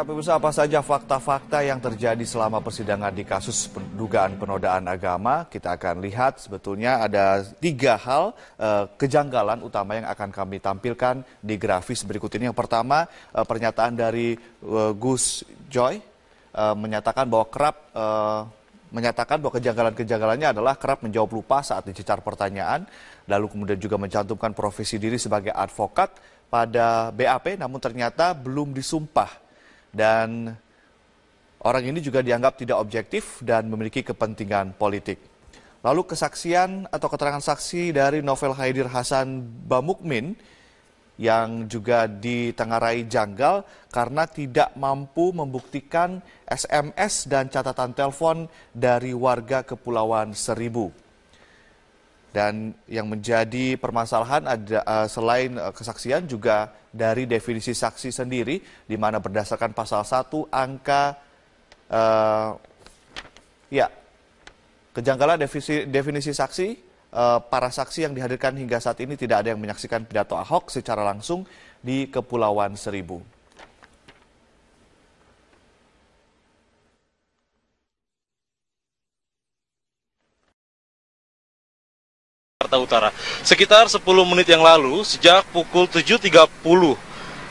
Ya, pemirsa, apa saja fakta-fakta yang terjadi selama persidangan di kasus dugaan penodaan agama? Kita akan lihat sebetulnya ada 3 hal kejanggalan utama yang akan kami tampilkan di grafis berikut ini. Yang pertama, pernyataan dari Gus Joy menyatakan bahwa kejanggalan-kejanggalannya adalah kerap menjawab lupa saat dicecar pertanyaan, lalu kemudian juga mencantumkan profesi diri sebagai advokat pada BAP, namun ternyata belum disumpah. Dan orang ini juga dianggap tidak objektif dan memiliki kepentingan politik. Lalu kesaksian atau keterangan saksi dari Novel Haidir Hasan Bamukmin yang juga ditengarai janggal karena tidak mampu membuktikan SMS dan catatan telepon dari warga Kepulauan Seribu. Dan yang menjadi permasalahan ada selain kesaksian juga dari definisi saksi sendiri, di mana berdasarkan pasal 1 angka kejanggalan definisi saksi, para saksi yang dihadirkan hingga saat ini tidak ada yang menyaksikan pidato Ahok secara langsung di Kepulauan Seribu. Utara. Sekitar 10 menit yang lalu, sejak pukul 7.30,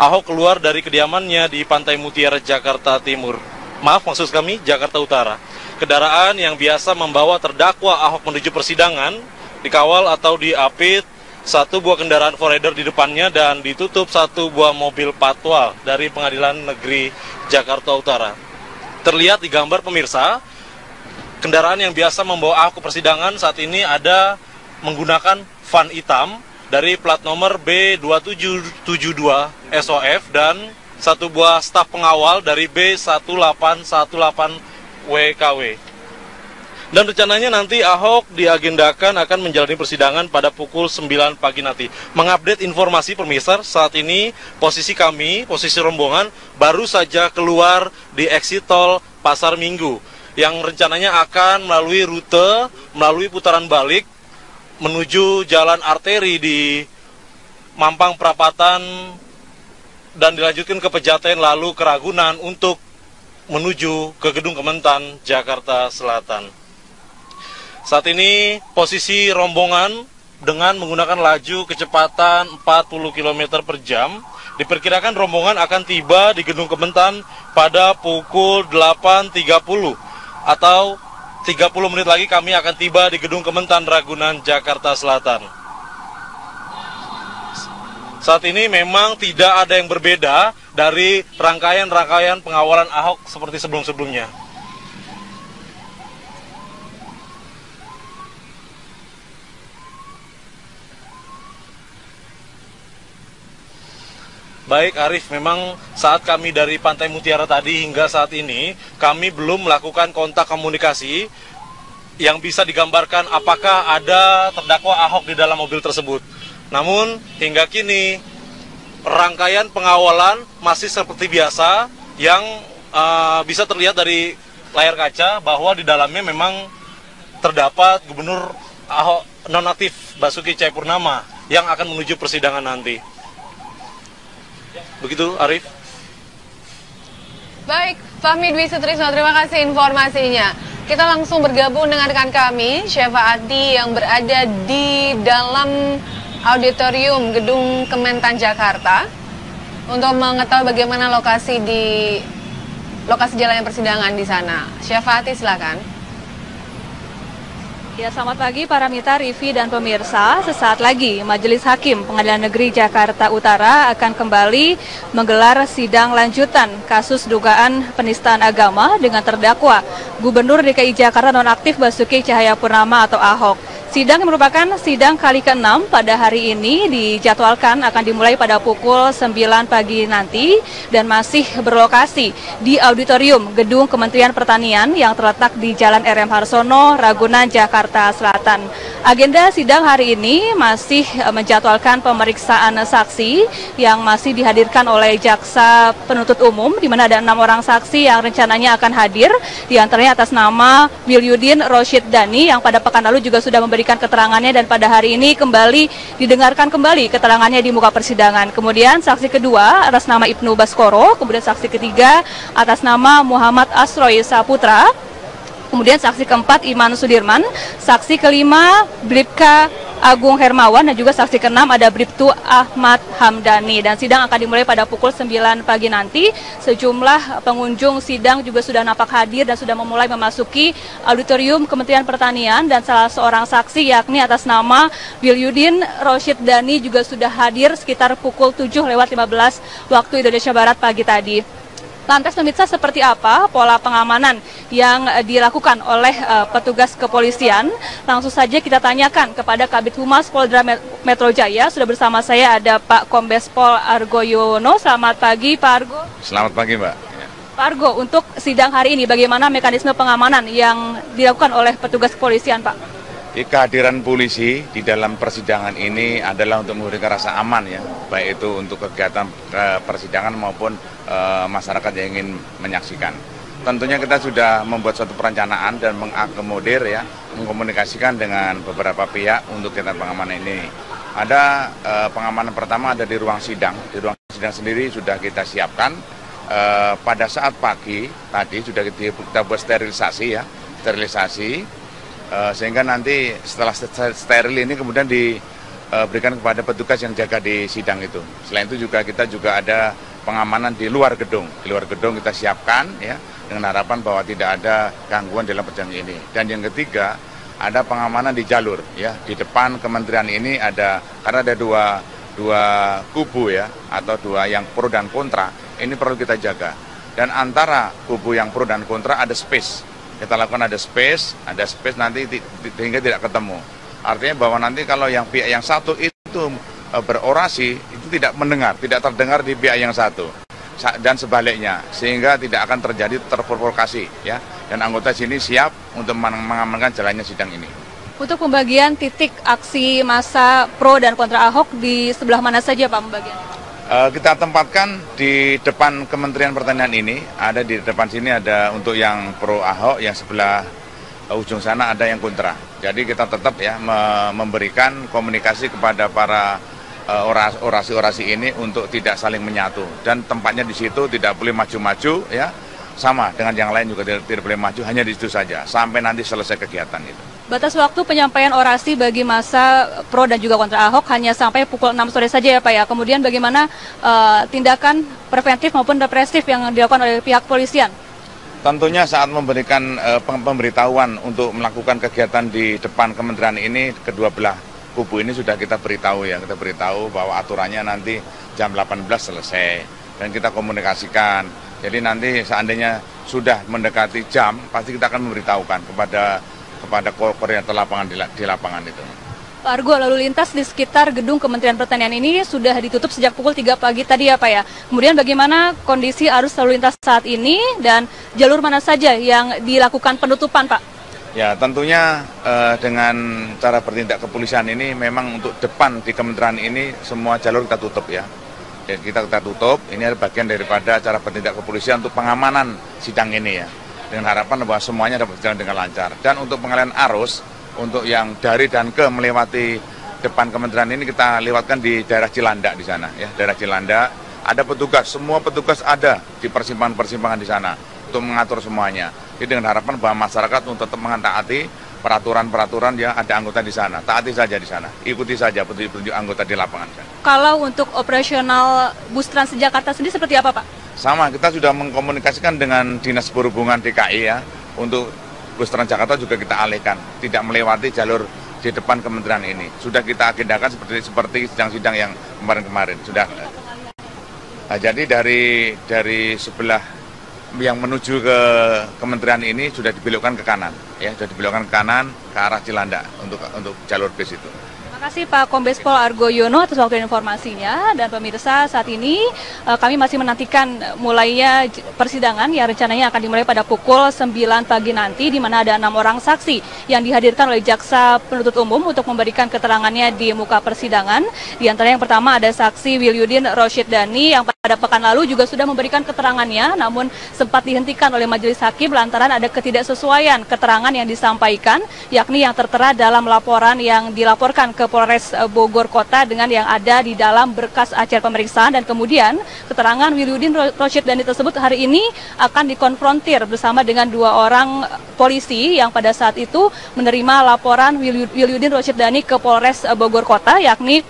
Ahok keluar dari kediamannya di Pantai Mutiara, Jakarta Timur. Maksud kami, Jakarta Utara. Kendaraan yang biasa membawa terdakwa Ahok menuju persidangan, dikawal atau diapit 1 buah kendaraan Forerunner di depannya dan ditutup 1 buah mobil patwal dari Pengadilan Negeri Jakarta Utara. Terlihat di gambar pemirsa, kendaraan yang biasa membawa Ahok ke persidangan saat ini ada menggunakan van hitam dari plat nomor B2772 SOF dan 1 buah staf pengawal dari B1818 WKW. Dan rencananya nanti Ahok diagendakan akan menjalani persidangan pada pukul 9 pagi nanti. Mengupdate informasi pemirsa, saat ini posisi rombongan baru saja keluar di exit tol Pasar Minggu yang rencananya akan melalui putaran balik menuju jalan arteri di Mampang Perapatan dan dilanjutkan ke Pejaten lalu ke Ragunan untuk menuju ke Gedung Kementan, Jakarta Selatan. Saat ini posisi rombongan dengan menggunakan laju kecepatan 40 km per jam. Diperkirakan rombongan akan tiba di Gedung Kementan pada pukul 8.30 atau 30 menit lagi kami akan tiba di Gedung Kementan Ragunan, Jakarta Selatan. Saat ini memang tidak ada yang berbeda dari rangkaian-rangkaian pengawalan Ahok seperti sebelum-sebelumnya. Baik Arif, memang saat kami dari Pantai Mutiara tadi hingga saat ini, kami belum melakukan kontak komunikasi yang bisa digambarkan apakah ada terdakwa Ahok di dalam mobil tersebut. Namun hingga kini rangkaian pengawalan masih seperti biasa yang bisa terlihat dari layar kaca bahwa di dalamnya memang terdapat Gubernur Ahok nonaktif Basuki Cahayapurnama yang akan menuju persidangan nanti. Begitu, Arif. Baik, Fahmi Dwi Sutrisno, terima kasih informasinya. Kita langsung bergabung dengan rekan kami, Syefa Adi yang berada di dalam auditorium Gedung Kementan Jakarta untuk mengetahui bagaimana lokasi jalannya persidangan di sana. Syefa Adi, silakan. Ya, selamat pagi para mitra, Rivi dan pemirsa. Sesaat lagi Majelis Hakim Pengadilan Negeri Jakarta Utara akan kembali menggelar sidang lanjutan kasus dugaan penistaan agama dengan terdakwa Gubernur DKI Jakarta nonaktif Basuki Cahayapurnama atau Ahok. Sidang yang merupakan sidang kali ke-6 pada hari ini dijadwalkan akan dimulai pada pukul 9 pagi nanti dan masih berlokasi di auditorium Gedung Kementerian Pertanian yang terletak di Jalan RM Harsono, Ragunan, Jakarta Selatan. Agenda sidang hari ini masih menjadwalkan pemeriksaan saksi yang masih dihadirkan oleh jaksa penuntut umum, di mana ada 6 orang saksi yang rencananya akan hadir, di antaranya atas nama Wilyudin Rosyid Dhani yang pada pekan lalu juga sudah memberikan memberikan keterangannya dan pada hari ini kembali didengarkan kembali keterangannya di muka persidangan. Kemudian saksi kedua atas nama Ibnu Baskoro, kemudian saksi ketiga atas nama Muhammad Asroy Saputra. Kemudian saksi keempat Iman Sudirman, saksi kelima Bribka Agung Hermawan, dan juga saksi keenam ada Bribtu Ahmad Hamdani. Dan sidang akan dimulai pada pukul 9 pagi nanti. Sejumlah pengunjung sidang juga sudah nampak hadir dan sudah memulai memasuki auditorium Kementerian Pertanian, dan salah seorang saksi yakni atas nama Wilyudin Rosyid Dani juga sudah hadir sekitar pukul 7:15 waktu Indonesia Barat pagi tadi. Lantas pemirsa, seperti apa pola pengamanan yang dilakukan oleh petugas kepolisian? Langsung saja kita tanyakan kepada Kabid Humas Polda Metro Jaya. Sudah bersama saya ada Pak Kombes Pol Argo Yono. Selamat pagi Pak Argo. Selamat pagi Mbak. Pak Argo, untuk sidang hari ini bagaimana mekanisme pengamanan yang dilakukan oleh petugas kepolisian, Pak? Kehadiran polisi di dalam persidangan ini adalah untuk memberikan rasa aman ya, baik itu untuk kegiatan persidangan maupun masyarakat yang ingin menyaksikan. Tentunya kita sudah membuat suatu perencanaan dan mengakomodir ya, mengkomunikasikan dengan beberapa pihak untuk kegiatan pengamanan ini. Ada pengamanan pertama ada di ruang sidang. Di ruang sidang sendiri sudah kita siapkan. Pada saat pagi tadi sudah kita buat sterilisasi ya, sehingga nanti setelah steril ini kemudian diberikan kepada petugas yang jaga di sidang itu. Selain itu kita juga ada pengamanan di luar gedung. Di luar gedung kita siapkan ya, dengan harapan bahwa tidak ada gangguan dalam perjalanan ini. Dan yang ketiga, ada pengamanan di jalur ya. Di depan kementerian ini ada, karena ada dua kubu ya, atau dua yang pro dan kontra, ini perlu kita jaga. Dan antara kubu yang pro dan kontra ada space. Kita lakukan ada space nanti sehingga tidak ketemu. Artinya bahwa nanti kalau yang pihak yang satu itu berorasi, itu tidak terdengar di pihak yang satu. Dan sebaliknya, sehingga tidak akan terjadi terprovokasi ya. Dan anggota sini siap untuk mengamankan jalannya sidang ini. Untuk pembagian titik aksi massa pro dan kontra Ahok di sebelah mana saja Pak pembagian? Kita tempatkan di depan Kementerian Pertanian ini, ada di depan sini ada untuk yang pro Ahok, yang sebelah ujung sana ada yang kontra. Jadi kita tetap ya memberikan komunikasi kepada para orasi-orasi ini untuk tidak saling menyatu. Dan tempatnya di situ tidak boleh maju-maju ya, sama dengan yang lain juga tidak boleh maju, hanya di situ saja sampai nanti selesai kegiatan itu. Batas waktu penyampaian orasi bagi massa pro dan juga kontra Ahok hanya sampai pukul 6 sore saja ya Pak ya. Kemudian bagaimana tindakan preventif maupun represif yang dilakukan oleh pihak kepolisian? Tentunya saat memberikan pemberitahuan untuk melakukan kegiatan di depan kementerian ini, kedua belah kubu ini sudah kita beritahu ya. Kita beritahu bahwa aturannya nanti jam 18 selesai dan kita komunikasikan. Jadi nanti seandainya sudah mendekati jam, pasti kita akan memberitahukan kepada koordinator lapangan di lapangan itu. Pak Argo, lalu lintas di sekitar gedung Kementerian Pertanian ini sudah ditutup sejak pukul 3 pagi tadi ya Pak ya. Kemudian bagaimana kondisi arus lalu lintas saat ini dan jalur mana saja yang dilakukan penutupan Pak? Ya tentunya dengan cara bertindak kepolisian ini memang untuk depan di kementerian ini semua jalur kita tutup ya. Jadi kita tutup, ini adalah bagian daripada cara bertindak kepolisian untuk pengamanan sidang ini ya. Dengan harapan bahwa semuanya dapat berjalan dengan lancar. Dan untuk pengalihan arus, untuk yang dari dan ke melewati depan kementerian ini kita lewatkan di daerah Cilandak di sana ya. Daerah Cilandak ada petugas, semua petugas ada di persimpangan-persimpangan di sana untuk mengatur semuanya. Jadi dengan harapan bahwa masyarakat untuk tetap mentaati peraturan-peraturan yang ada anggota di sana. Taati saja di sana, ikuti saja petunjuk anggota di lapangan. Kalau untuk operasional bus Transjakarta sendiri seperti apa Pak? Sama, kita sudah mengkomunikasikan dengan Dinas Perhubungan DKI ya, untuk bus Transjakarta juga kita alihkan, tidak melewati jalur di depan kementerian ini. Sudah kita agendakan seperti sidang-sidang yang kemarin-kemarin sudah. Nah, jadi dari sebelah yang menuju ke kementerian ini sudah dibelokkan ke kanan, ya, sudah dibelokkan ke kanan ke arah Cilandak untuk jalur bis itu. Terima kasih Pak Kombes Pol Argo Yono atas waktu dan informasinya. Dan pemirsa, saat ini kami masih menantikan mulainya persidangan yang rencananya akan dimulai pada pukul 9 pagi nanti, di mana ada 6 orang saksi yang dihadirkan oleh jaksa penuntut umum untuk memberikan keterangannya di muka persidangan. Di antara yang pertama ada saksi Wilyudin Rosyid Dani yang pada pekan lalu juga sudah memberikan keterangannya, namun sempat dihentikan oleh majelis hakim lantaran ada ketidaksesuaian keterangan yang disampaikan, yakni yang tertera dalam laporan yang dilaporkan ke Polres Bogor Kota dengan yang ada di dalam berkas acara pemeriksaan, dan kemudian keterangan Wiliudin Rosyidani tersebut hari ini akan dikonfrontir bersama dengan 2 orang polisi yang pada saat itu menerima laporan Wiliudin Rosyidani ke Polres Bogor Kota, yakni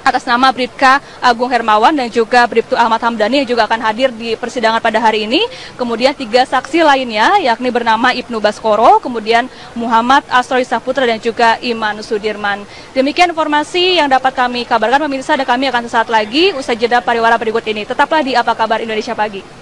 atas nama Bribka Agung Hermawan dan juga Bribtu Ahmad Hamdani yang juga akan hadir di persidangan pada hari ini. Kemudian 3 saksi lainnya yakni bernama Ibnu Baskoro, kemudian Muhammad Asrori Saputra dan juga Iman Sudirman. Demikian informasi yang dapat kami kabarkan pemirsa, dan kami akan sesaat lagi usai jeda pariwara berikut ini. Tetaplah di Apa Kabar Indonesia Pagi.